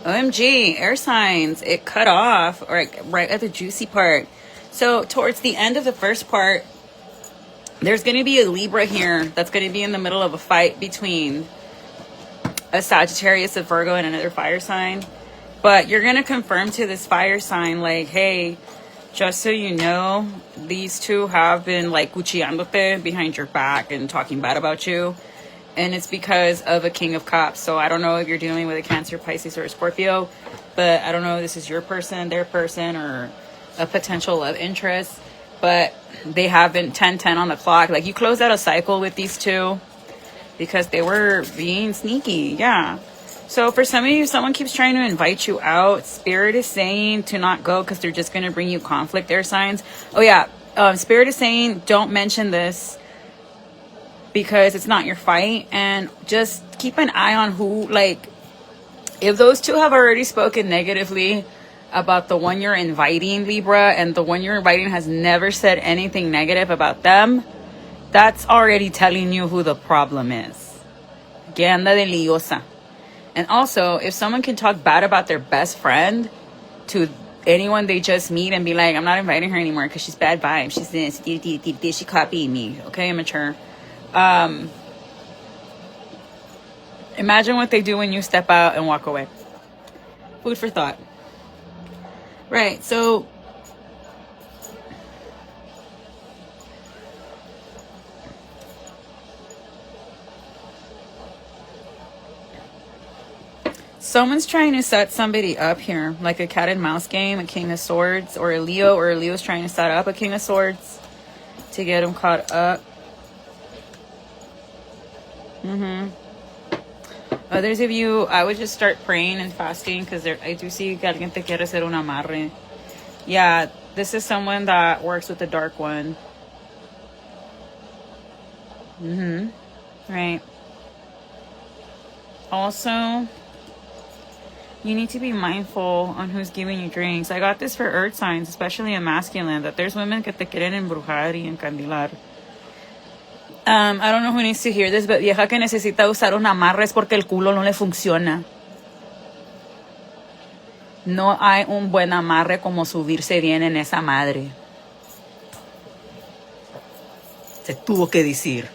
OMG, air signs, it cut off right at the juicy part. So towards the end of the first part, there's going to be a Libra here that's going to be in the middle of a fight between a Sagittarius, a Virgo, and another fire sign. But you're going to confirm to this fire sign, like, hey, just so you know, these two have been like cuchillándote behind your back and talking bad about you. And it's because of a King of Cups. So I don't know if you're dealing with a Cancer, Pisces, or a Scorpio, but I don't know if this is your person, their person, or a potential love interest. But they have been 10-10 on the clock. Like, you closed out a cycle with these two because they were being sneaky. Yeah. So for some of you, someone keeps trying to invite you out. Spirit is saying to not go because they're just going to bring you conflict, air signs. Oh, yeah. Spirit is saying don't mention this because it's not your fight. And just keep an eye on who, like, if those two have already spoken negatively about the one you're inviting, Libra, and the one you're inviting has never said anything negative about them, that's already telling you who the problem is. Que anda de liosa. And also, if someone can talk bad about their best friend to anyone they just meet and be like, I'm not inviting her anymore because she's bad vibes. She's this, she copying me. Okay, immature. Imagine what they do when you step out and walk away. Food for thought. Right, so someone's trying to set somebody up here, like a cat and mouse game, a King of Swords, or a Leo's trying to set up a King of Swords to get them caught up. Others of you, I would just start praying and fasting because I do see que alguien te quiere hacer un amarre. Yeah, this is someone that works with the dark one. Right. Also, you need to be mindful on who's giving you drinks. I got this for earth signs, especially a masculine, that there's women que te quieren embrujar y encandilar. I don't know who needs to hear this, but vieja que necesita usar un amarre es porque el culo no le funciona. No hay un buen amarre como subirse bien en esa madre. Se tuvo que decir.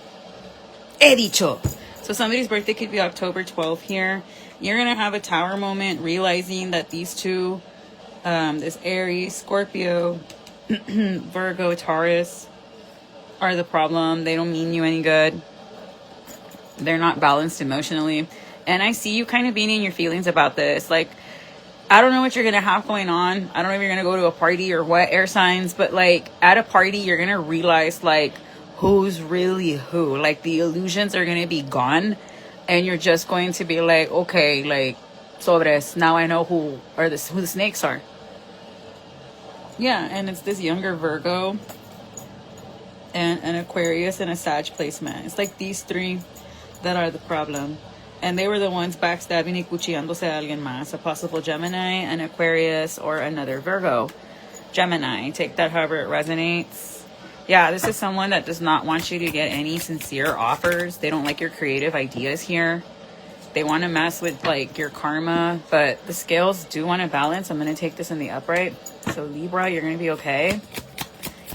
He dicho. So somebody's birthday could be October 12th here. You're going to have a tower moment realizing that these two, this Aries, Scorpio, Virgo, Taurus, are the problem. They don't mean you any good. They're not balanced emotionally. And I see you kind of being in your feelings about this. Like, I don't know what you're going to have going on. I don't know if you're going to go to a party or what, air signs. But, like, at a party, you're going to realize, like, who's really who. Like, the illusions are going to be gone. And you're just going to be like, okay, like, sobres. Now I know who the snakes are. Yeah, and it's this younger Virgo and an Aquarius and a Sag placement. It's like these three that are the problem. And they were the ones backstabbing y cuchillándose a alguien más. A possible Gemini, an Aquarius, or another Virgo. Gemini, take that however it resonates. Yeah, this is someone that does not want you to get any sincere offers. They don't like your creative ideas here. They want to mess with, like, your karma. But the scales do want to balance. I'm going to take this in the upright. So, Libra, you're going to be okay.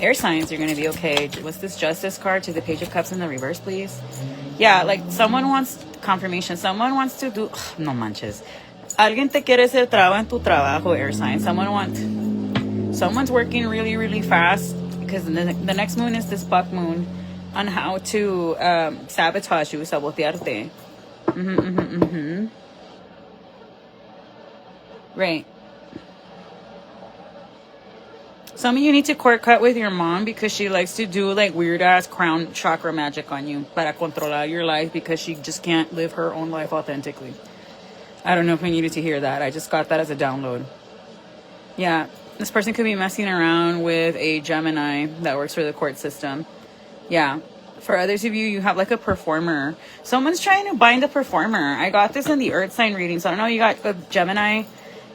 Air signs, you're going to be okay. What's this Justice card to the Page of Cups in the reverse, please? Yeah, like, someone wants confirmation. Someone wants to do... no manches. Alguien te quiere hacer traba en tu trabajo, air sign. Someone's working really, really fast because the next moon is this buck moon on how to sabotage you, sabotearte. Right. Some of you need to cord cut with your mom because she likes to do like weird ass crown chakra magic on you para controlar your life because she just can't live her own life authentically. I don't know if I needed to hear that. I just got that as a download. Yeah, this person could be messing around with a Gemini that works for the court system. Yeah. For others of you, you have like a performer. Someone's trying to bind a performer. I got this in the earth sign reading. So I don't know, you got a Gemini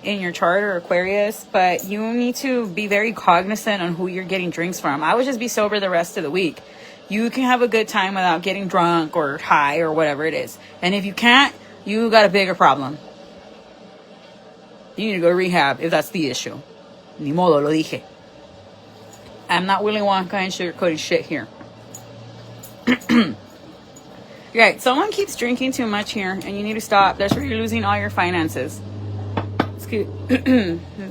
in your chart or Aquarius, but you need to be very cognizant on who you're getting drinks from. I would just be sober the rest of the week. You can have a good time without getting drunk or high or whatever it is. And if you can't, you got a bigger problem. You need to go to rehab if that's the issue. Ni modo, lo dije. I'm not Willy Wonka and sugarcoating shit here. Right, someone keeps drinking too much here, and you need to stop. That's where you're losing all your finances. Let's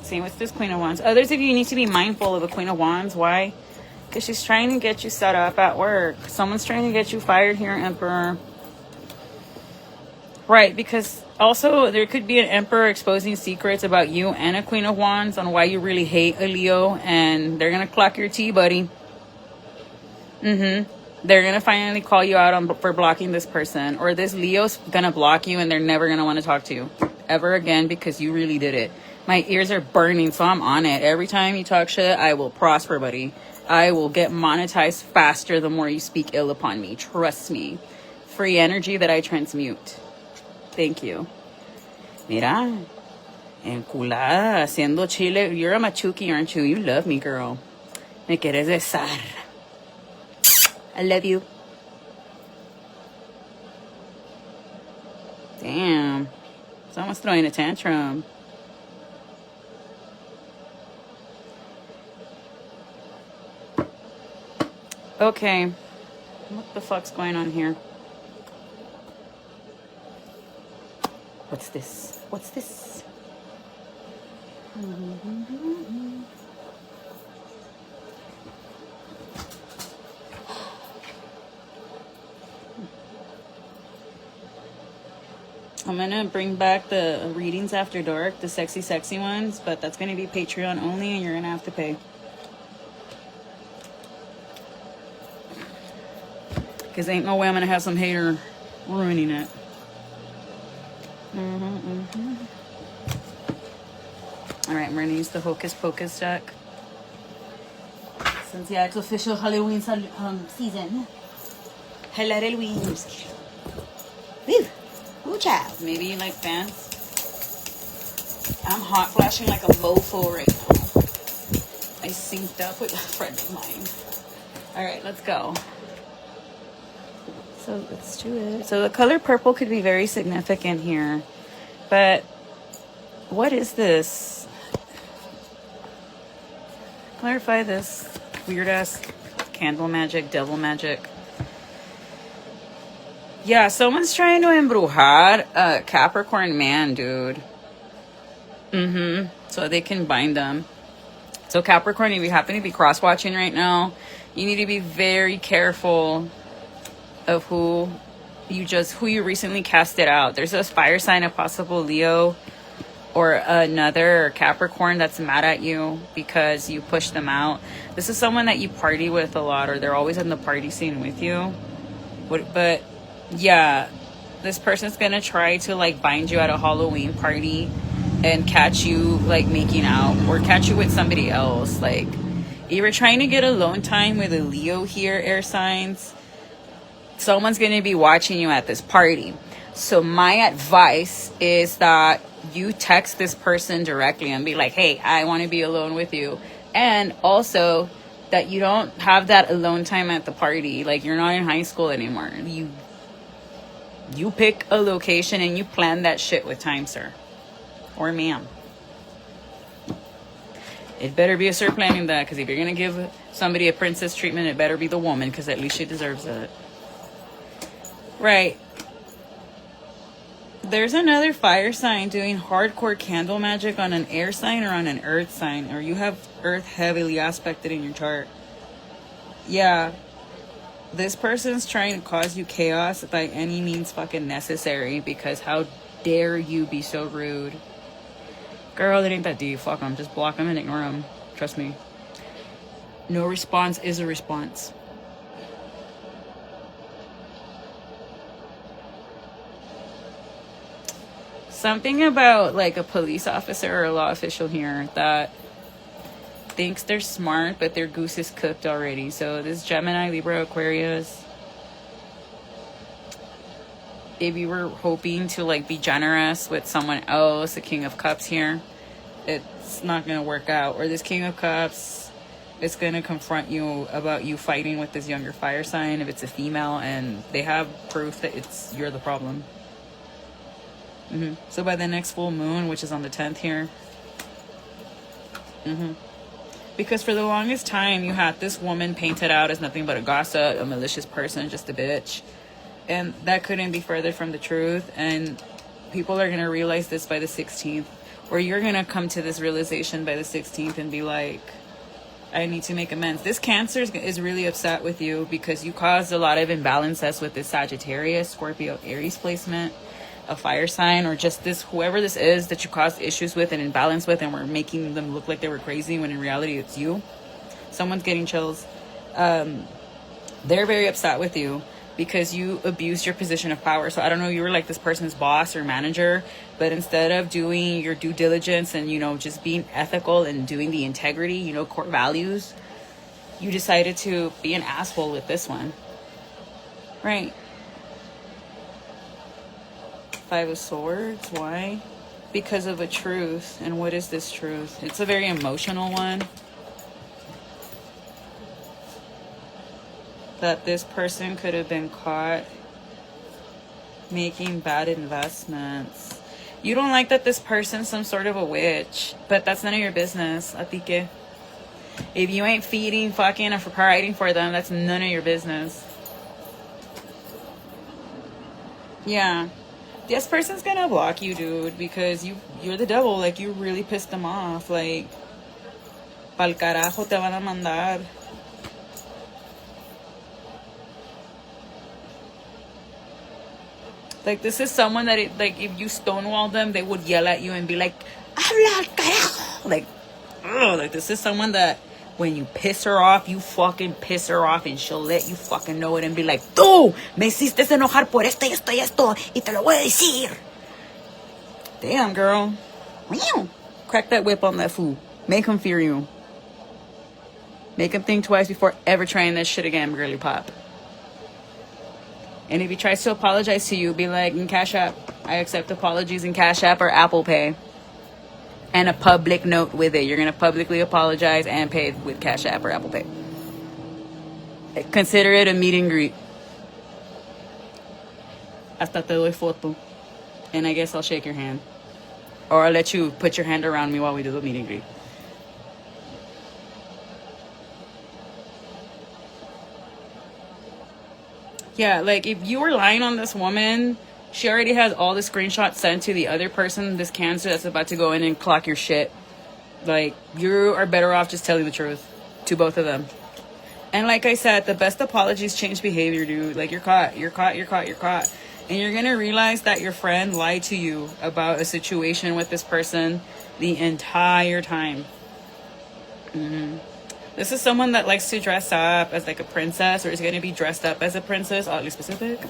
see, what's this Queen of Wands? Others of you need to be mindful of the Queen of Wands. Why? Because she's trying to get you set up at work. Someone's trying to get you fired here, Emperor. Right, because also there could be an Emperor exposing secrets about you and a Queen of Wands on why you really hate a Leo, and they're going to clock your tea, buddy. They're going to finally call you out for blocking this person, or this Leo's going to block you and they're never going to want to talk to you ever again because you really did it. My ears are burning, so I'm on it. Every time you talk shit, I will prosper, buddy. I will get monetized faster the more you speak ill upon me. Trust me. Free energy that I transmute. Thank you. Mira. Enculada, haciendo chile. You're a machuki, aren't you? You love me, girl. Me quieres besar. I love you. Damn. Someone's throwing a tantrum. Okay. What the fuck's going on here? What's this? What's this? I'm gonna bring back the readings after dark, the sexy ones, but that's gonna be Patreon only and you're gonna have to pay. Because ain't no way I'm gonna have some hater ruining it. Alright, I'm gonna use the Hocus Pocus deck. Since yeah, it's official Halloween season. Halloween. Woo! Ooh, child. Maybe you like fans? I'm hot flashing like a mofo right now. I synced up with a friend of mine. Alright, let's go. So let's do it. So the color purple could be very significant here. But what is this? Clarify this weird ass candle magic, devil magic. Yeah, someone's trying to embrujar a Capricorn man, dude. So they can bind them. So Capricorn, if you happen to be cross-watching right now, you need to be very careful of who you recently casted out. There's a fire sign, a possible Leo or another Capricorn that's mad at you because you pushed them out. This is someone that you party with a lot, or they're always in the party scene with you. But yeah, this person's gonna try to like bind you at a Halloween party and catch you like making out, or catch you with somebody else. Like, you were trying to get alone time with a Leo here, air signs. Someone's gonna be watching you at this party. So my advice is that you text this person directly and be like, hey, I want to be alone with you. And also that you don't have that alone time at the party. Like, you're not in high school anymore. You pick a location and you plan that shit with time, sir. Or ma'am. It better be a sir planning that, because if you're going to give somebody a princess treatment, it better be the woman, because at least she deserves it. Right. There's another fire sign doing hardcore candle magic on an air sign or on an earth sign, or you have earth heavily aspected in your chart. Yeah. This person's trying to cause you chaos by any means fucking necessary, because how dare you be so rude. Girl, it ain't that deep. Fuck them. Just block them and ignore them. Trust me. No response is a response. Something about like a police officer or a law official here that thinks they're smart, but their goose is cooked already. So this Gemini, Libra, Aquarius, if you were hoping to like be generous with someone else, the King of Cups here, it's not going to work out. Or this King of Cups is going to confront you about you fighting with this younger fire sign if it's a female, and they have proof that you're the problem. So by the next full moon, which is on the 10th here. Because for the longest time, you had this woman painted out as nothing but a gossip, a malicious person, just a bitch. And that couldn't be further from the truth. And people are going to realize this by the 16th. Or you're going to come to this realization by the 16th and be like, I need to make amends. This Cancer is really upset with you because you caused a lot of imbalances with this Sagittarius, Scorpio, Aries placement, a fire sign, or just this, whoever this is that you caused issues with and imbalance with, and were making them look like they were crazy when in reality it's you. Someone's getting chills. They're very upset with you because you abused your position of power. So I don't know, you were like this person's boss or manager, but instead of doing your due diligence and, you know, just being ethical and doing the integrity, you know, core values, you decided to be an asshole with this one. Right. Five of Swords. Why? Because of a truth. And what is this truth? It's a very emotional one. That this person could have been caught making bad investments. You don't like that this person's some sort of a witch, but that's none of your business, Atique. If you ain't feeding, fucking, or providing for them, that's none of your business. Yeah. This person's gonna block you, dude, because you're the devil. Like, you really pissed them off. Like, pa'l carajo te van a mandar. Like, this is someone that, like, if you stonewall them, they would yell at you and be like, habla al carajo. Like, ugh, like, this is someone that when you piss her off, you fucking piss her off, and she'll let you fucking know it and be like, tú me hiciste enojar por esto y esto y esto, y te lo voy a decir. Damn, girl. Crack that whip on that fool. Make him fear you. Make him think twice before ever trying that shit again, girly pop. And if he tries to apologize to you, be like, in Cash App, I accept apologies in Cash App or Apple Pay. And a public note with it. You're going to publicly apologize and pay with Cash App or Apple Pay. Consider it a meet and greet. Hasta te doy foto. And I guess I'll shake your hand. Or I'll let you put your hand around me while we do the meet and greet. Yeah, like, if you were lying on this woman, she already has all the screenshots sent to the other person, this Cancer, that's about to go in and clock your shit. Like, you are better off just telling the truth to both of them. And like I said, the best apologies change behavior, dude. Like, you're caught. And you're going to realize that your friend lied to you about a situation with this person the entire time. This is someone that likes to dress up as like a princess, or is going to be dressed up as a princess, oddly specific.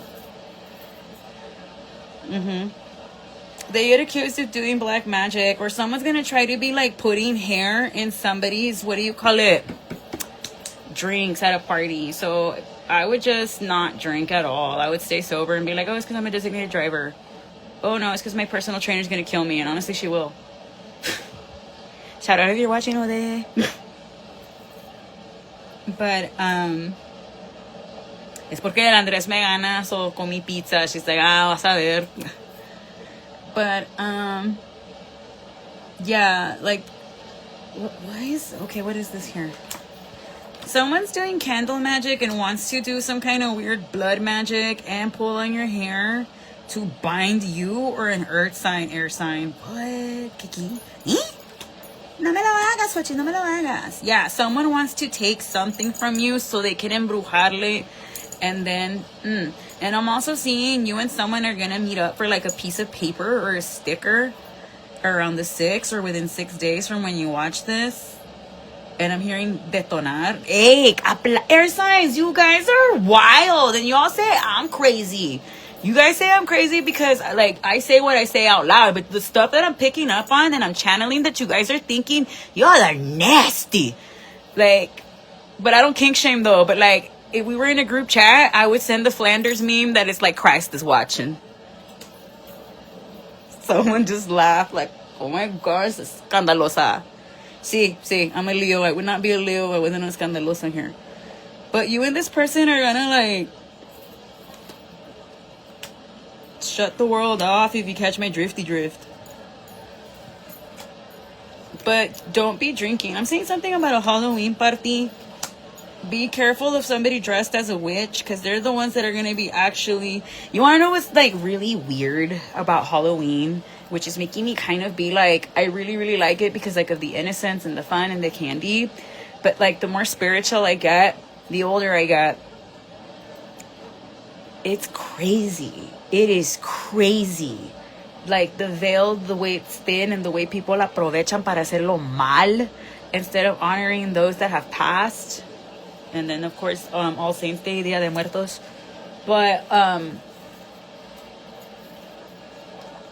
They get accused of doing black magic, or someone's going to try to be like putting hair in somebody's, what do you call it? Drinks at a party. So I would just not drink at all. I would stay sober and be like, oh, it's because I'm a designated driver. Oh no, it's because my personal trainer's going to kill me. And honestly, she will. Shout out if you're watching all day. But, es porque el Andrés me gana, so comí pizza. She's like, vas a ver. But, yeah, like, what is this here? Someone's doing candle magic and wants to do some kind of weird blood magic and pull on your hair to bind you or an earth sign, air sign. What? Kiki? No me lo hagas, Xochitl, no me lo hagas. Yeah, someone wants to take something from you so they can embrujarle. And then, and I'm also seeing you and someone are going to meet up for like a piece of paper or a sticker around the 6th or within 6 days from when you watch this. And I'm hearing detonar. Hey, air signs, you guys are wild. And you all say I'm crazy. You guys say I'm crazy because, like, I say what I say out loud. But the stuff that I'm picking up on and I'm channeling that you guys are thinking, y'all are nasty. Like, but I don't kink shame, though. But, like, if we were in a group chat, I would send the Flanders meme that it's like Christ is watching. Someone just laughed like, oh my gosh, es escandalosa. Sí, I'm a Leo. I would not be a Leo. I wasn't escandalosa here. But you and this person are gonna, like, shut the world off if you catch my drifty drift. But don't be drinking. I'm saying something about a Halloween party. Be careful of somebody dressed as a witch, because they're the ones that are going to be actually... You want to know what's, like, really weird about Halloween? Which is making me kind of be like, I really, really like it because, like, of the innocence and the fun and the candy. But, like, the more spiritual I get, the older I get, it's crazy. It is crazy. Like, the veil, the way it's thin, and the way people aprovechan para hacerlo mal, instead of honoring those that have passed. And then, of course, All Saints Day, Dia de Muertos. But,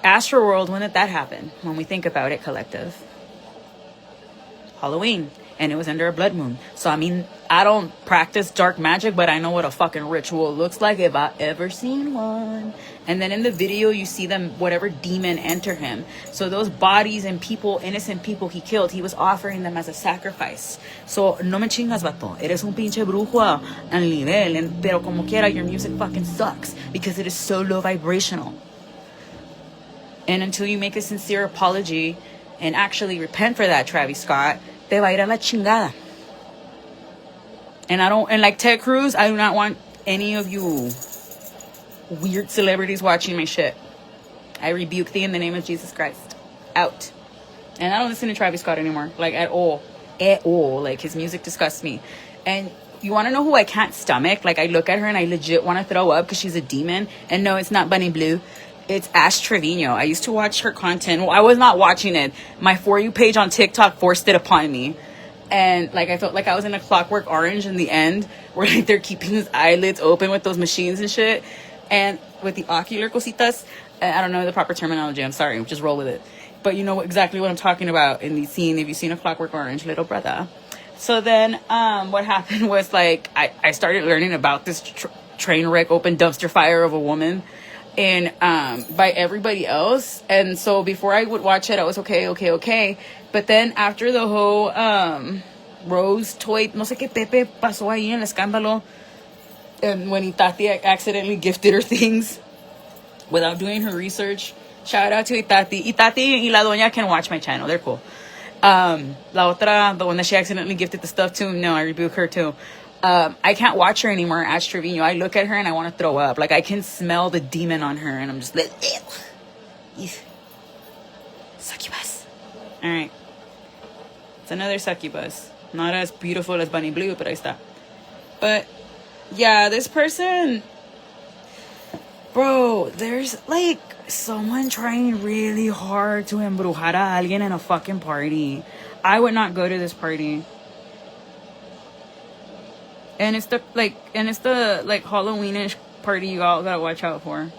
Astroworld, when did that happen? When we think about it, collective. Halloween. And it was under a blood moon. So, I mean, I don't practice dark magic, but I know what a fucking ritual looks like if I've ever seen one. And then in the video, you see them, whatever demon enter him. So those bodies and people, innocent people he killed, he was offering them as a sacrifice. So, no me chingas, vato. Eres un pinche brujo al nivel. Pero como quiera, your music fucking sucks. Because it is so low vibrational. And until you make a sincere apology and actually repent for that, Travis Scott, te va a ir a la chingada. And like Ted Cruz, I do not want any of you weird celebrities watching my shit. I rebuke thee in the name of Jesus Christ. Out. And I don't listen to Travis Scott anymore. Like, at all. At all. Like, his music disgusts me. And you want to know who I can't stomach? Like, I look at her and I legit want to throw up because she's a demon. And no, it's not Bunny Blue. It's Ash Trevino. I used to watch her content. Well, I was not watching it. My For You page on TikTok forced it upon me. And, like, I felt like I was in a Clockwork Orange in the end, where, like, they're keeping his eyelids open with those machines and shit. And with the ocular cositas. I don't know the proper terminology. I'm sorry. Just roll with it. But you know exactly what I'm talking about in the scene. If you've seen a Clockwork Orange, little brother. So then what happened was, like, I started learning about this train wreck, open dumpster fire of a woman. And by everybody else. And so before I would watch it, I was okay. But then after the whole Rose toy, no sé qué Pepe pasó ahí en el escándalo, and when Itati accidentally gifted her things without doing her research. Shout out to Itati. Itati y la doña can watch my channel. They're cool. La otra, the one that she accidentally gifted the stuff to, no, I rebuke her too. I can't watch her anymore, Ash Trevino. I look at her and I want to throw up. Like, I can smell the demon on her and I'm just like, ew. Succubus. All right. It's another succubus. Not as beautiful as Bunny Blue, but ahí está. But, yeah, this person... Bro, there's, like, someone trying really hard to embrujar a alguien in a fucking party. I would not go to this party. And it's the Halloweenish party you all gotta watch out for.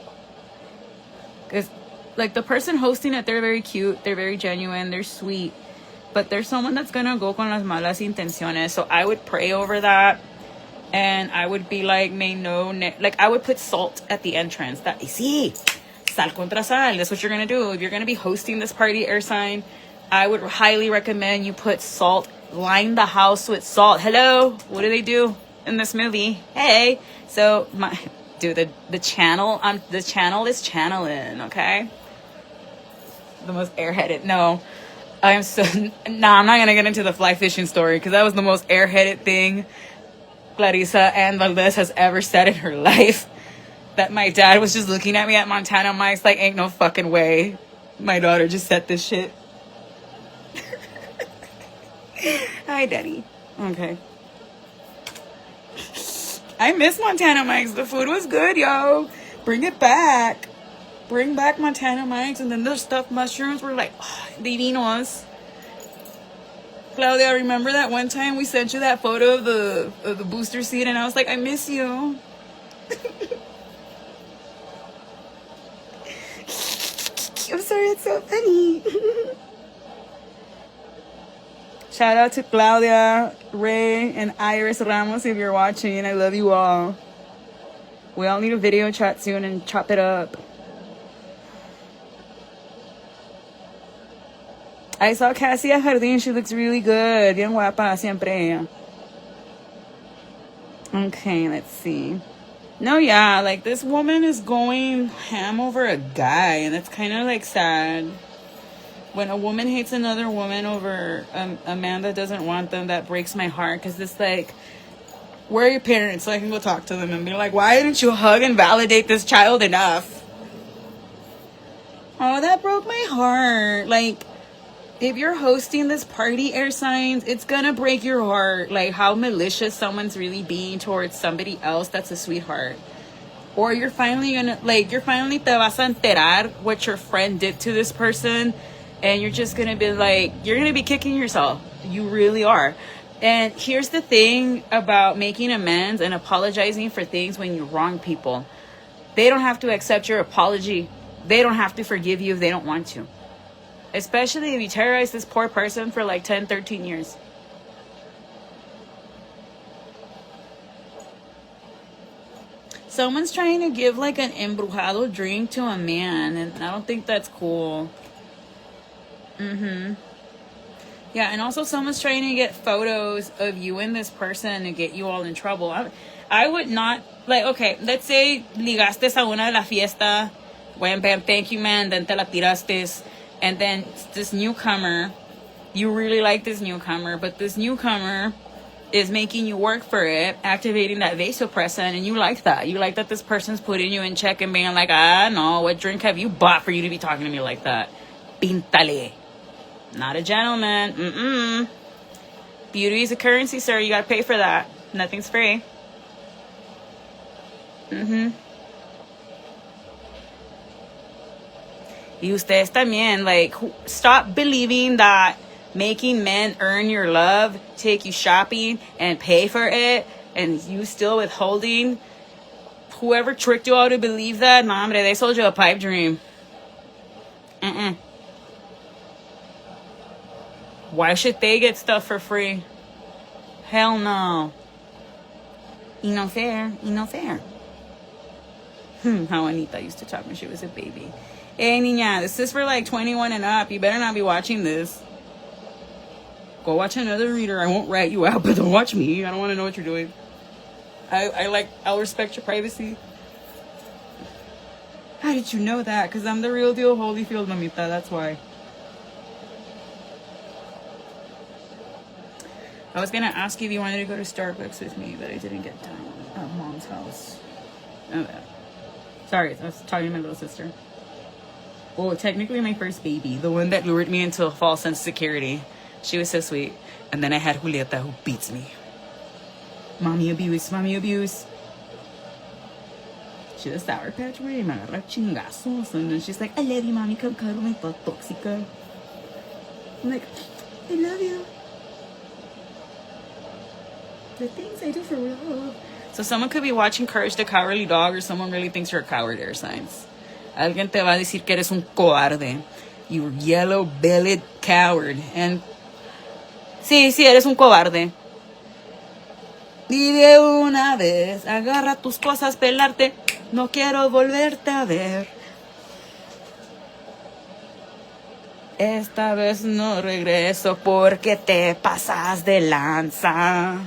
Cause, like, the person hosting it, they're very cute, they're very genuine, they're sweet. But there's someone that's gonna go con las malas intenciones. So I would pray over that. And I would be like, like, I would put salt at the entrance. Sal contra sal. That's what you're gonna do. If you're gonna be hosting this party, air sign, I would highly recommend you put salt. Line the house with salt. Hello? What do they do in this movie? Hey. So, the channel is channeling, okay? The most airheaded. No. I'm not gonna get into the fly fishing story, because that was the most airheaded thing Clarissa Ann Valdez has ever said in her life. That my dad was just looking at me at Montana Mike's like, ain't no fucking way my daughter just said this shit. Hi, Daddy. Okay. I miss Montana Mike's. The food was good, yo. Bring it back. Bring back Montana Mike's. And then the stuffed mushrooms were like, divinos. Claudia, remember that one time we sent you that photo of the booster seat, and I was like, I miss you. I'm sorry, it's so funny. Shout out to Claudia, Ray, and Iris Ramos if you're watching. I love you all. We all need a video chat soon and chop it up. I saw Cassie at Jardín. She looks really good. Bien guapa, siempre ella. Okay, let's see. No, yeah, like this woman is going ham over a guy, and it's kind of like sad. When a woman hates another woman over a man that doesn't want them, that breaks my heart. Because it's like, where are your parents so I can go talk to them and be like, why didn't you hug and validate this child enough? Oh, that broke my heart. Like, if you're hosting this party, air signs, it's gonna break your heart. Like, how malicious someone's really being towards somebody else that's a sweetheart. Or you're finally gonna, like, te vas a enterar what your friend did to this person. And you're just gonna be like, you're gonna be kicking yourself. You really are. And here's the thing about making amends and apologizing for things when you wrong people. They don't have to accept your apology. They don't have to forgive you if they don't want to. Especially if you terrorize this poor person for like 10, 13 years. Someone's trying to give like an embrujado drink to a man, and I don't think that's cool. Yeah, and also someone's trying to get photos of you and this person to get you all in trouble. I would not, like, okay, let's say ligaste a una de la fiesta, wham, bam, thank you, man, then te la tiraste, and then this newcomer, you really like this newcomer, but this newcomer is making you work for it, activating that vasopressin, and you like that. You like that this person's putting you in check and being like, no, what drink have you bought for you to be talking to me like that? Píntale. Not a gentleman. Beauty is a currency, sir. You gotta pay for that. Nothing's free. Y ustedes también, like, stop believing that making men earn your love, take you shopping, and pay for it, and you still withholding. Whoever tricked you all to believe that, nah, hombre, they sold you a pipe dream. Why should they get stuff for free? Hell no. Y no fair. How Anita used to talk when she was a baby. Hey, niña, this is for like 21 and up. You better not be watching this. Go watch another reader. I won't rat you out, but don't watch me. I don't want to know what you're doing. I'll respect your privacy. How did you know that? Because I'm the real deal Holyfield, mamita. That's why. I was going to ask you if you wanted to go to Starbucks with me, but I didn't get time at Mom's house. Oh, sorry, I was talking to my little sister. Well, technically my first baby, the one that lured me into a false sense of security. She was so sweet. And then I had Julieta, who beats me. Mommy abuse. She's a Sour Patch Boy, me agarra chingazos. And then she's like, I love you, mommy, come cuddle me, toda tóxica. I'm like, I love you. The things I do for real. So someone could be watching Courage the Cowardly Dog, or someone really thinks you're a coward, air signs. Alguien te va a decir que eres un cobarde. You yellow-bellied coward. And sí, eres un cobarde. Y de una vez, agarra tus cosas, pelarte. No quiero volverte a ver. Esta vez no regreso porque te pasas de lanza.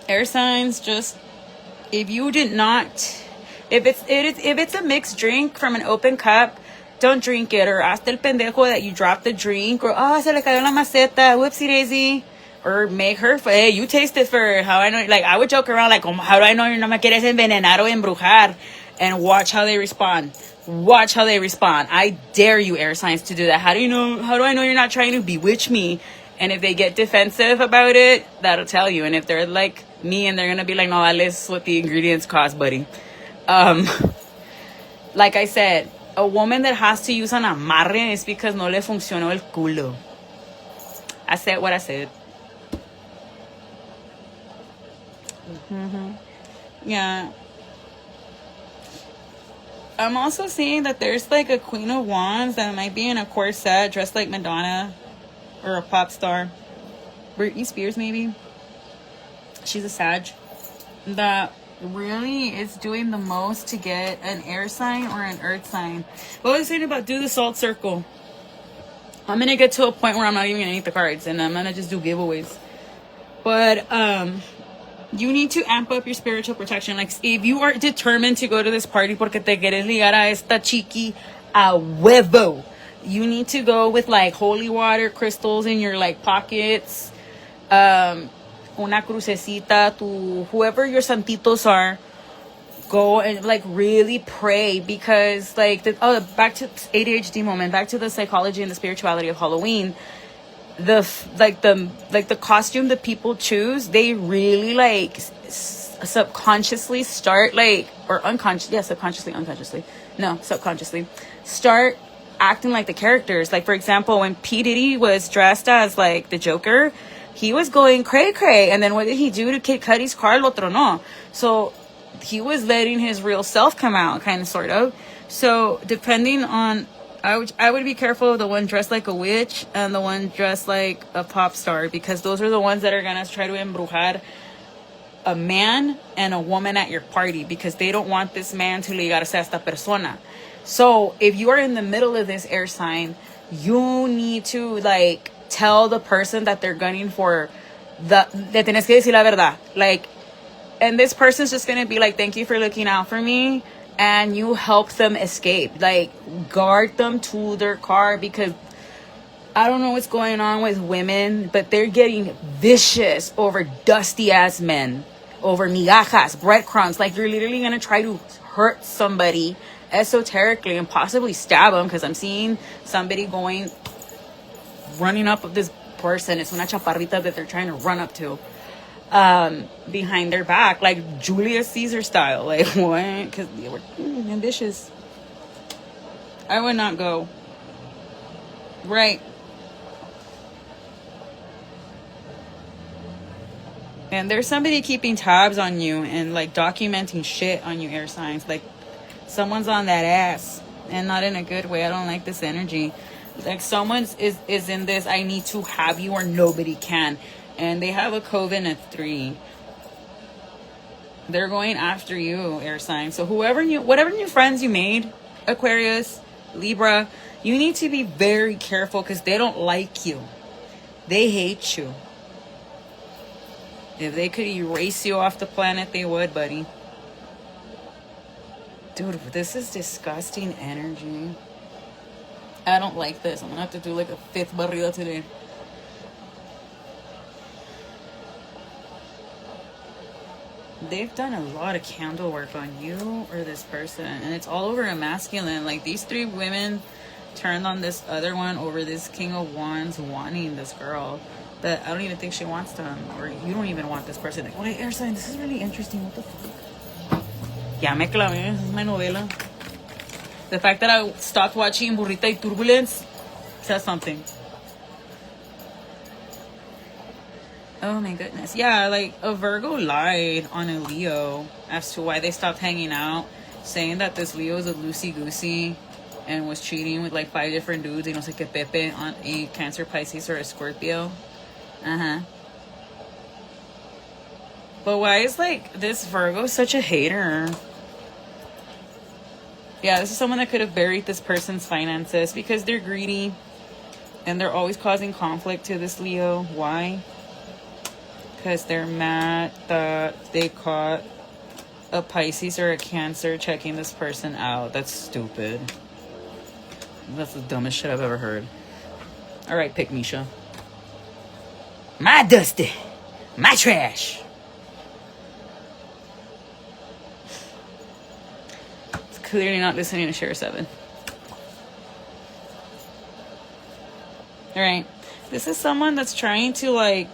Air signs, just if you did not, if it's a mixed drink from an open cup, don't drink it, or hasta el pendejo that you dropped the drink, or se le cayó la maceta, whoopsie daisy, or make her, hey, you taste it for how I know, like I would joke around like, how do I know you're no me quieres envenenar o embrujar, and watch how they respond. I dare you, air signs, to do that. How do I know you're not trying to bewitch me? And if they get defensive about it, that'll tell you. And if they're like me and they're going to be like, no, that is what the ingredients cost, buddy. Like I said, a woman that has to use an amarre is because no le funcionó el culo. I said what I said. Yeah. I'm also seeing that there's like a Queen of Wands that might be in a corset dressed like Madonna. Or a pop star. Britney Spears, maybe. She's a Sag. That really is doing the most to get an air sign or an earth sign. What was I saying about do the salt circle? I'm going to get to a point where I'm not even going to eat the cards. And I'm going to just do giveaways. But you need to amp up your spiritual protection. Like, if you are determined to go to this party porque te quieres ligar a esta chiqui a huevo, you need to go with like holy water crystals in your like pockets, una crucecita, to whoever your santitos are. Go and like really pray, because like back to ADHD moment, back to the psychology and the spirituality of Halloween. The costume that people choose, they really like subconsciously start like, or subconsciously start acting like the characters. Like, for example, when P. Diddy was dressed as like the Joker, he was going cray cray, and then what did he do to Kid Cudi's car? Lo tronó. So he was letting his real self come out, kind of, sort of. So depending on, I would be careful of the one dressed like a witch and the one dressed like a pop star, because those are the ones that are gonna try to embrujar a man and a woman at your party, because they don't want this man to ligarse a esta persona. So if you are in the middle of this air sign, you need to like tell the person that they're gunning for, le tienes que decir la verdad. Like, and this person's just gonna be like, thank you for looking out for me, and you help them escape. Like, guard them to their car, because I don't know what's going on with women, but they're getting vicious over dusty ass men, over migajas, breadcrumbs. Like, you're literally gonna try to hurt somebody esoterically and possibly stab them, because I'm seeing somebody running up of this person. It's una chaparrita that they're trying to run up to, behind their back, like Julius Caesar style. Like, what? Because they were ambitious. I would not go. Right. And there's somebody keeping tabs on you and like documenting shit on you, air signs. Like, someone's on that ass, and not in a good way. I don't like this energy. Like, someone is in this, I need to have you or nobody can. And they have a coven at 3. They're going after you, air sign. So whatever new friends you made, Aquarius, Libra, you need to be very careful, because they don't like you. They hate you. If they could erase you off the planet, they would, buddy. Dude, this is disgusting energy. I don't like this. I'm gonna have to do like a 5th barrida today. They've done a lot of candle work on you or this person, and it's all over a masculine. Like, these 3 women turned on this other one over this King of Wands wanting this girl, but I don't even think she wants them, or you don't even want this person. Like, wait, air sign, this is really interesting. What the fuck? Ya me clavé. This is my novela. The fact that I stopped watching Burrita y Turbulence says something. Oh my goodness. Yeah, like, a Virgo lied on a Leo as to why they stopped hanging out, saying that this Leo is a loosey-goosey and was cheating with like 5 different dudes, y no sé qué Pepe, on a Cancer, Pisces, or a Scorpio. But why is like this Virgo such a hater? Yeah, this is someone that could have buried this person's finances, because they're greedy and they're always causing conflict to this Leo. Why? Because they're mad that they caught a Pisces or a Cancer checking this person out. That's stupid. That's the dumbest shit I've ever heard. All right, pick Misha. My dusty. My trash. It's clearly not listening to Share 7. All right. This is someone that's trying to like,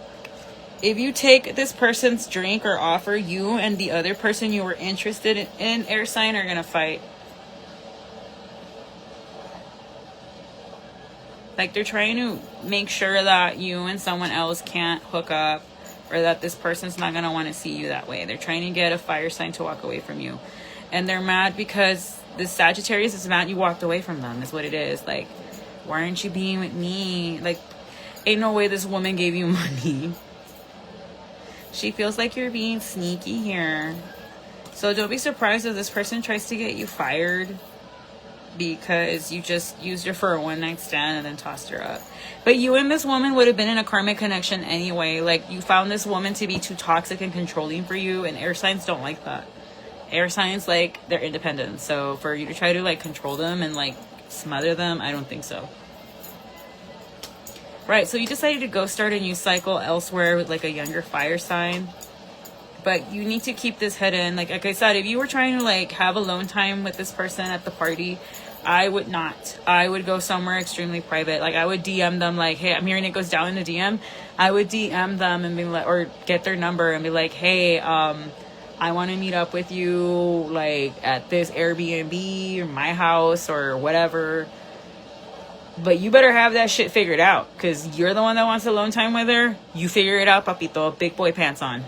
if you take this person's drink or offer, you and the other person you were interested in, air sign, are going to fight. Like, they're trying to make sure that you and someone else can't hook up, or that this person's not going to want to see you that way. They're trying to get a fire sign to walk away from you. And they're mad because the Sagittarius is mad you walked away from them, is what it is. Like, why aren't you being with me? Like, ain't no way this woman gave you money. She feels like you're being sneaky here. So don't be surprised if this person tries to get you fired. because you just used her for a one-night stand and then tossed her up. But you and this woman would have been in a karmic connection anyway. Like, you found this woman to be too toxic and controlling for you, and air signs don't like that. Air signs, like, they're independent. So for you to try to, like, control them and, like, smother them, I don't think so. Right, so you decided to go start a new cycle elsewhere with, like, a younger fire sign. But you need to keep this hidden. Like I said, if you were trying to, like, have alone time with this person at the party, I would not. I would go somewhere extremely private. Like, I would DM them, like, hey, I'm hearing it goes down in the DM. I would DM them and be like, or get their number and be like, hey, I want to meet up with you, like, at this Airbnb or my house or whatever. But you better have that shit figured out, because you're the one that wants alone time with her. You figure it out, papito. Big boy pants on.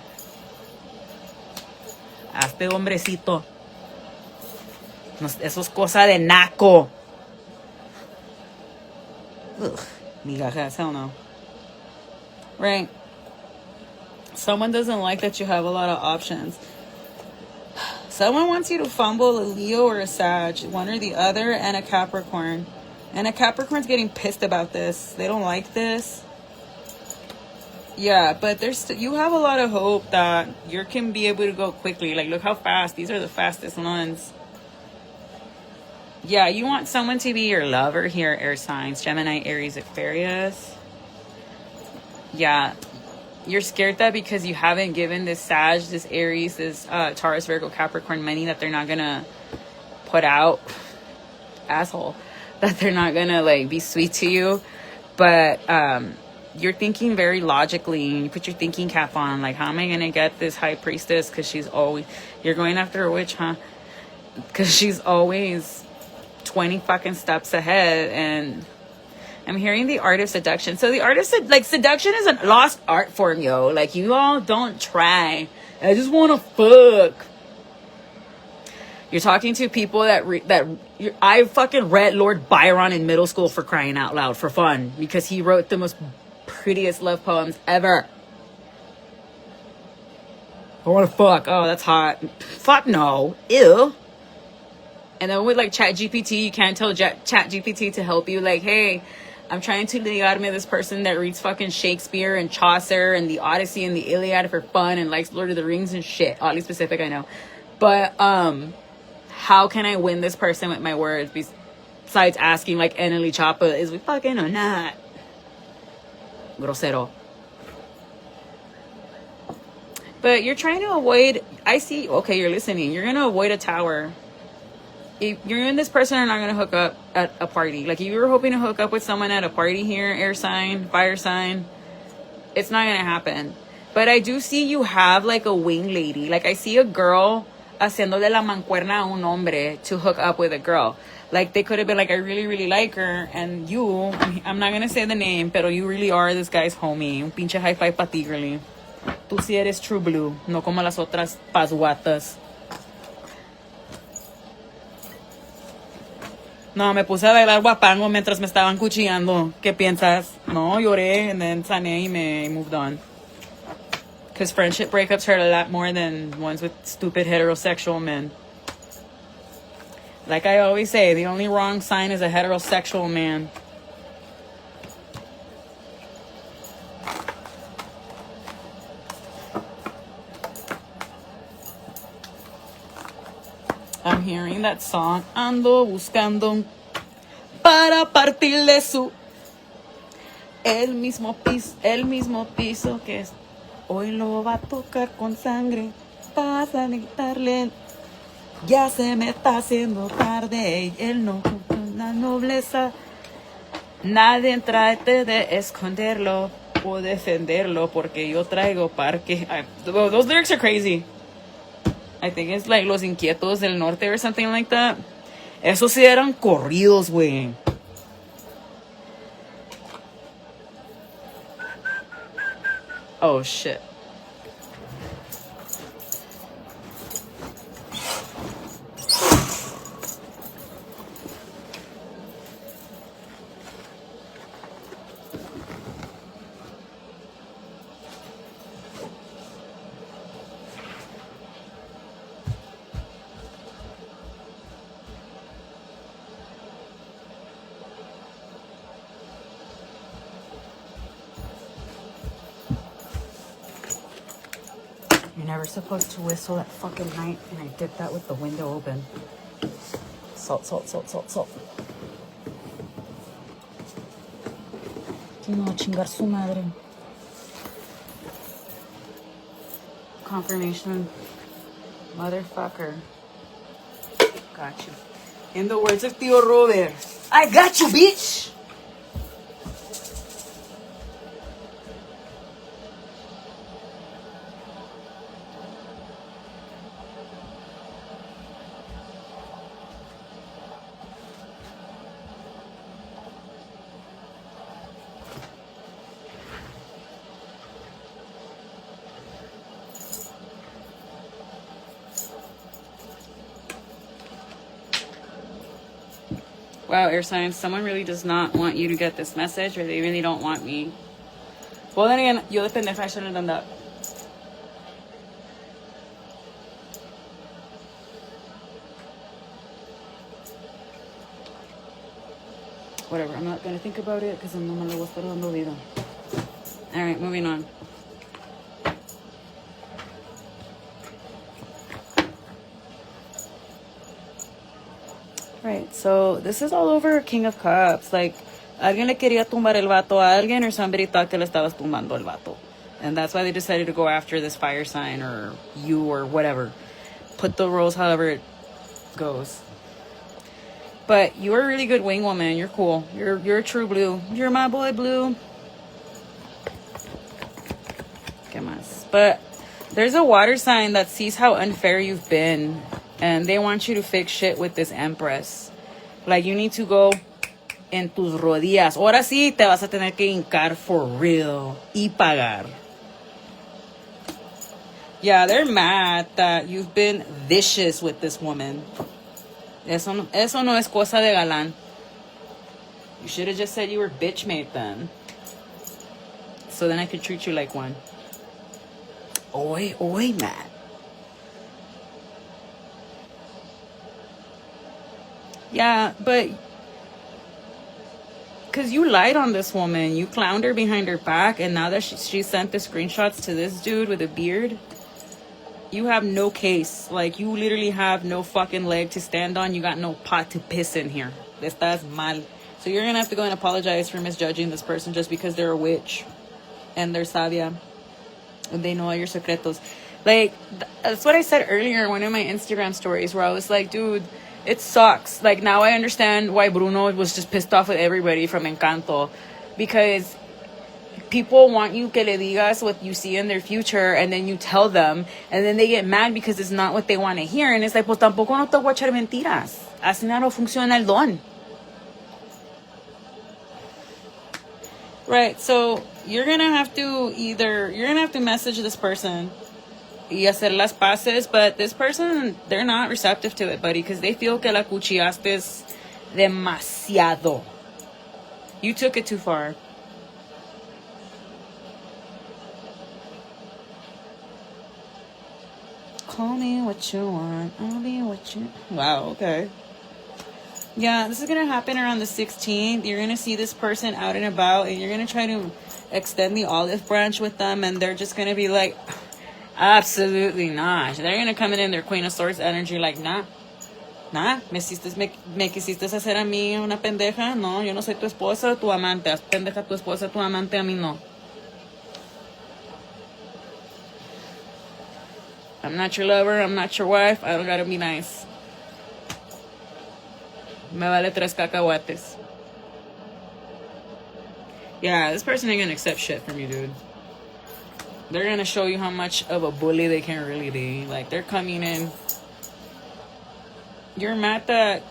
Hazte hombrecito. Eso es cosa de naco. Ugh. Migajas, hell no. Right. Someone doesn't like that you have a lot of options. Someone wants you to fumble a Leo or a Sag, one or the other, and a Capricorn. And a Capricorn's getting pissed about this. They don't like this. Yeah, but you have a lot of hope that you can be able to go quickly. Like, look how fast. These are the fastest ones. Yeah, you want someone to be your lover here, air signs. Gemini, Aries, Aquarius. Yeah. You're scared that because you haven't given this Sag, this Aries, this Taurus, Virgo, Capricorn money that they're not going to put out. Asshole. That they're not going to, like, be sweet to you. But, you're thinking very logically, and you put your thinking cap on, like, how am I gonna get this high priestess? Because she's always, you're going after a witch, huh? Because she's always 20 fucking steps ahead. And I'm hearing the art of seduction. So the art of seduction is a lost art form, yo. Like, you all don't try. I just want to fuck. You're talking to people I fucking read Lord Byron in middle school, for crying out loud, for fun, because he wrote the most prettiest love poems ever. I want to fuck. Oh, that's hot. Fuck no. Ew. And then with, like, ChatGPT, you can't tell ChatGPT to help you. Like, hey, I'm trying to ligarme this person that reads fucking Shakespeare and Chaucer and the Odyssey and the Iliad for fun and likes Lord of the Rings and shit. Oddly specific, I know. But how can I win this person with my words besides asking, like, Eneli Chapa, is we fucking or not? Grosero. But you're trying to avoid, I see, okay, you're listening. You're going to avoid a tower. If you and this person are not going to hook up at a party. Like, if you were hoping to hook up with someone at a party here, air sign, fire sign, it's not going to happen. But I do see you have, like, a wing lady. Like, I see a girl haciéndole la mancuerna a un hombre to hook up with a girl. Like, they could have been like, I really, really like her, and you, I'm not going to say the name, pero you really are this guy's homie. Un pinche high five pa ti, girly. Tú sí eres true blue, no como las otras pasguatas. No, me puse a bailar guapango mientras me estaban cuchillando. ¿Qué piensas? No, lloré, and then sané y me moved on. Because friendship breakups hurt a lot more than ones with stupid heterosexual men. Like I always say, the only wrong sign is a heterosexual man. I'm hearing that song. Ando buscando para partirle su el mismo piso que es. Hoy lo va a tocar con sangre. Vas a gritarle. Ya se me está haciendo tarde y él no con la nobleza. Nadie trate de esconderlo o defenderlo porque yo traigo parque. Those lyrics are crazy. I think it's like Los Inquietos del Norte or something like that. Esos sí eran corridos, güey. Oh, shit. You're never supposed to whistle at fucking night, and I did that with the window open. Salt, salt, salt, salt, salt. You know, chingar su madre. Confirmation. Motherfucker. Got you. In the words of Tío Robert, I got you, bitch! Wow, air signs, someone really does not want you to get this message, or they really don't want me. Well, then again, yo de pendeja, I shouldn't have done that. Whatever, I'm not going to think about it because I'm no me lo voy a estar dando vida. Alright, moving on. Right, so this is all over King of Cups. Like, alguien le quería tumbar el vato a alguien, or somebody thought que le estabas tumbando el vato. And that's why they decided to go after this fire sign, or you, or whatever. Put the roles however it goes. But you're a really good wing woman. You're cool. You're a true blue. You're my boy blue. ¿Qué más? But there's a water sign that sees how unfair you've been. And they want you to fix shit with this Empress. Like, you need to go en tus rodillas. Ahora sí te vas a tener que hincar for real. Y pagar. Yeah, they're mad that you've been vicious with this woman. Eso no es cosa de galán. You should have just said you were bitch made then. So then I could treat you like one. Oy, Matt. Yeah, but because you lied on this woman. You clowned her behind her back, and now that she sent the screenshots to this dude with a beard, you have no case. Like, you literally have no fucking leg to stand on. You got no pot to piss in here. Estás mal. So you're going to have to go and apologize for misjudging this person just because they're a witch and they're sabia and they know all your secretos. Like, that's what I said earlier in one of my Instagram stories, where I was like, dude, it sucks. Like, now I understand why Bruno was just pissed off with everybody from Encanto. Because people want you que le digas what you see in their future, and then you tell them, and then they get mad because it's not what they want to hear. And it's like, pues tampoco no te voy a echar mentiras. Así no funciona el don. Right, so you're going to have to message this person y hacer las paces, but this person, they're not receptive to it, buddy, because they feel que la cuchillaste demasiado. You took it too far. Call me what you want, I'll be what you... Wow, okay. Yeah, this is going to happen around the 16th. You're going to see this person out and about, and you're going to try to extend the olive branch with them, and they're just going to be like... Absolutely not. They're gonna come in their Queen of Swords energy like, nah, me quisiste hacer a mí una pendeja. No, yo no soy tu esposa, tu amante. Haz pendeja tu esposa, tu amante, a mí no. I'm not your lover, I'm not your wife, I don't gotta be nice. Me vale 3 cacahuates. Yeah, this person ain't gonna accept shit from you, dude. They're gonna show you how much of a bully they can really be. Like, they're coming in. You're mad that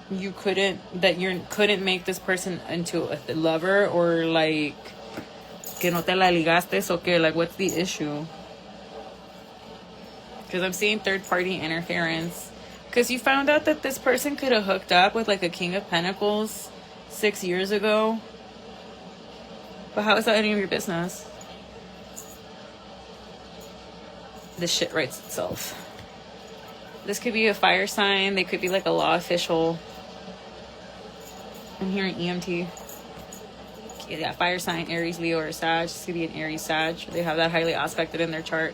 you couldn't make this person into a lover, or like que no te la ligaste, so que, like, what's the issue? Because I'm seeing third-party interference. Because you found out that this person could have hooked up with, like, a King of Pentacles 6 years ago. But how is that any of your business? This shit writes itself. This could be a fire sign. They could be like a law official. I'm hearing EMT. Yeah, fire sign, Aries, Leo, or Sag. This could be an Aries, Sag. They have that highly aspected in their chart.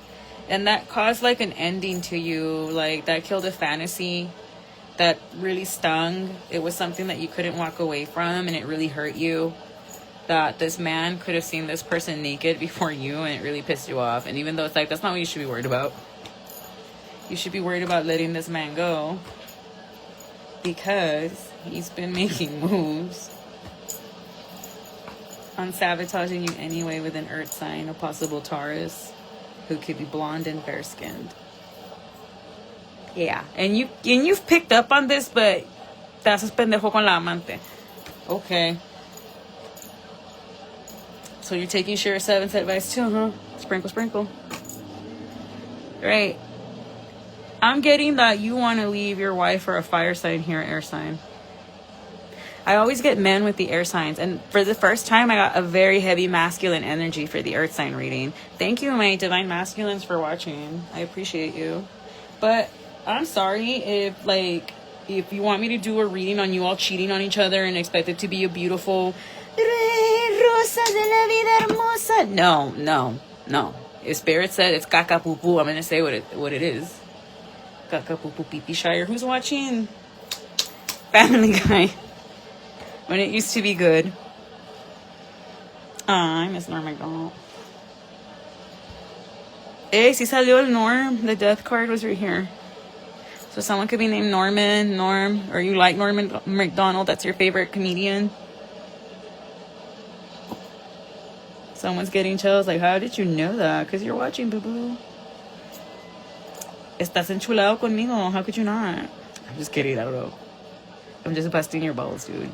And that caused like an ending to you. Like that killed a fantasy that really stung. It was something that you couldn't walk away from, and it really hurt you. That this man could have seen this person naked before you, and it really pissed you off. And even though it's like, that's not what you should be worried about. You should be worried about letting this man go, because he's been making moves on sabotaging you anyway with an earth sign, a possible Taurus, who could be blonde and fair-skinned. Yeah, and you've picked up on this, but te haces pendejo con la amante. Okay. So you're taking Shira 7's advice too, huh? Sprinkle, sprinkle. Right. I'm getting that you want to leave your wife for a fire sign here, air sign. I always get men with the air signs, and for the first time I got a very heavy masculine energy for the earth sign reading. Thank you, my divine masculines, for watching. I appreciate you. But I'm sorry if you want me to do a reading on you all cheating on each other and expect it to be a beautiful rosa de la vida hermosa. No. If Spirit said it's caca poo poo, I'm gonna say what it is. Caca poo poo pee pee shire. Who's watching Family Guy? When it used to be good. I miss Norm MacDonald. Hey, si salió el Norm. The death card was right here. So someone could be named Norm, or you like Norm MacDonald. That's your favorite comedian. Someone's getting chills. Like, how did you know that? Because you're watching, boo-boo. Estás enchulado conmigo. How could you not? I'm just kidding. I don't know. I'm just busting your balls, dude.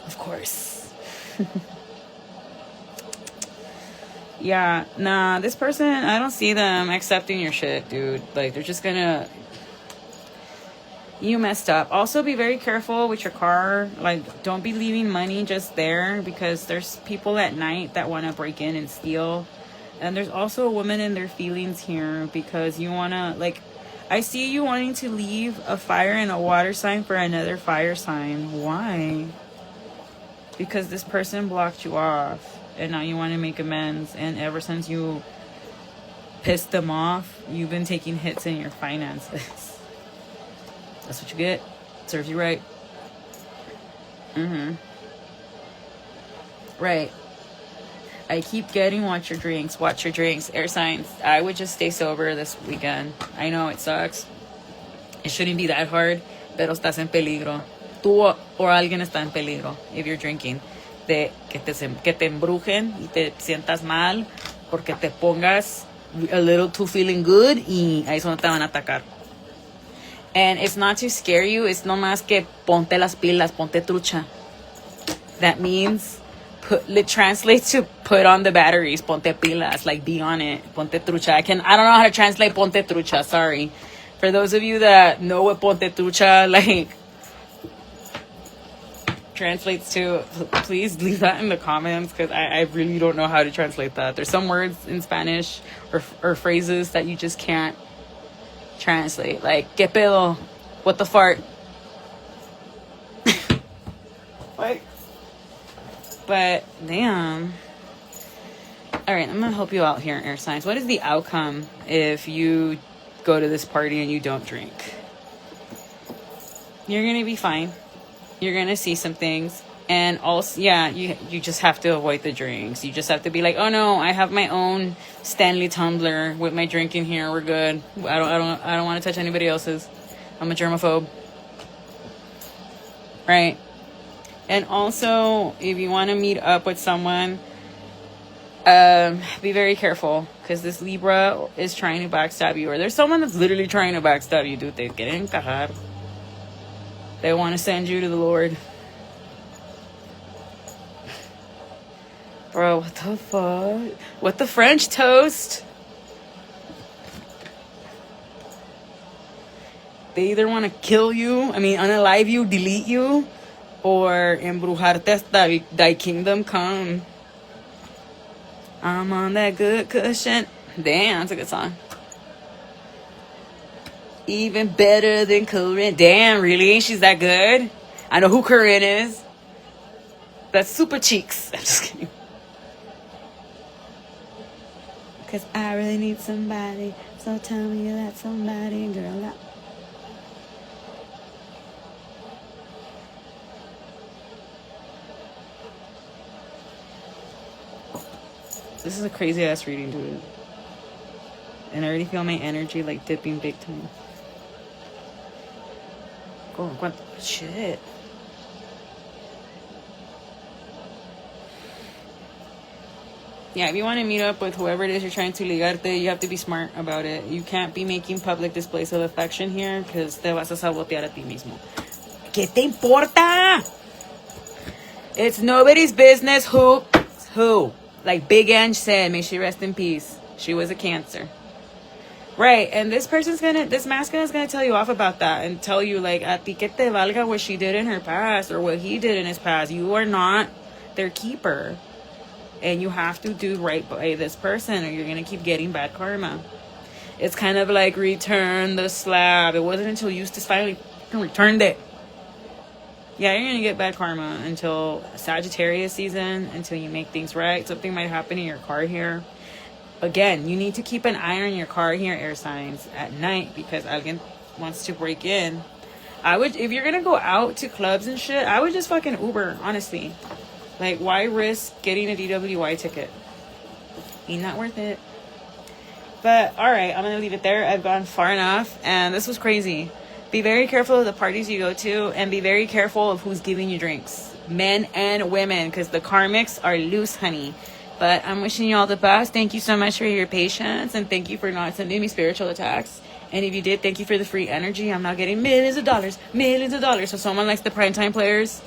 Of course. Yeah, nah, this person, I don't see them accepting your shit, dude. Like, they're just gonna... You messed up. Also, be very careful with your car. Like, don't be leaving money just there, because there's people at night that want to break in and steal. And there's also a woman in their feelings here, because you want to, like... I see you wanting to leave a fire and a water sign for another fire sign. Why? Because this person blocked you off, and now you want to make amends. And ever since you pissed them off, you've been taking hits in your finances. That's what you get. Serves you right. Right. I keep getting watch your drinks, air signs. I would just stay sober this weekend. I know it sucks. It shouldn't be that hard, pero estás en peligro. Tú o alguien está en peligro if you're drinking. Que te embrujen y te sientas mal porque te pongas a little too feeling good, y ahí es donde te van a atacar. And it's not to scare you, it's no más que ponte las pilas, ponte trucha. That means it translates to put on the batteries, ponte pilas, like be on it, ponte trucha. I don't know how to translate ponte trucha, sorry. For those of you that know what ponte trucha like translates to, please leave that in the comments, because I really don't know how to translate that. There's some words in Spanish or phrases that you just can't translate, like que pedo, what the fart. What? But damn. All right, I'm gonna help you out here, air signs. What is the outcome if you go to this party and you don't drink? You're gonna be fine. You're gonna see some things, and also, yeah, you just have to avoid the drinks. You just have to be like, oh no, I have my own Stanley tumbler with my drink in here. We're good. I don't want to touch anybody else's. I'm a germaphobe, right? And also, if you want to meet up with someone, be very careful, because this Libra is trying to backstab you, or there's someone that's literally trying to backstab you, dude. They quieren encajar. They want to send you to the Lord. Bro, what the fuck? What the French toast? They either want to kill you, unalive you, delete you, or embrujarte hasta thy kingdom come. I'm on that good cushion. Damn, that's a good song. Even better than Corinne. Damn, really? She's that good? I know who Corinne is. That's Super Cheeks. I'm just kidding. 'cause I really need somebody. So tell me that somebody, girl. This is a crazy ass reading, dude. And I already feel my energy like dipping big time. Go, shit. Yeah, if you want to meet up with whoever it is you're trying to ligarte, you have to be smart about it. You can't be making public displays of affection here because te vas a sabotear a ti mismo. ¿Qué te importa? It's nobody's business who. Like Big Ange said, may she rest in peace. She was a Cancer. Right, and this masculine is gonna tell you off about that and tell you like, a ti que te valga what she did in her past or what he did in his past. You are not their keeper. And you have to do right by this person or you're gonna keep getting bad karma. It's kind of like return the slab. It wasn't until you finally returned it. Yeah, you're gonna get bad karma until Sagittarius season, until you make things right. Something might happen in your car here. Again, you need to keep an eye on your car here, air signs, at night because alguien wants to break in. If you're gonna go out to clubs and shit, I would just fucking Uber, honestly. Like, why risk getting a DWI ticket? Ain't not worth it. But, alright, I'm gonna leave it there. I've gone far enough, and this was crazy. Be very careful of the parties you go to, and be very careful of who's giving you drinks. Men and women, because the karmics are loose, honey. But I'm wishing you all the best. Thank you so much for your patience, and thank you for not sending me spiritual attacks. And if you did, thank you for the free energy. I'm now getting millions of dollars. So someone likes the primetime players.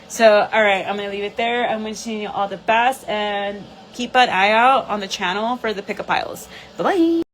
So, alright, I'm going to leave it there. I'm wishing you all the best, and keep an eye out on the channel for the pick-up piles. Bye-bye.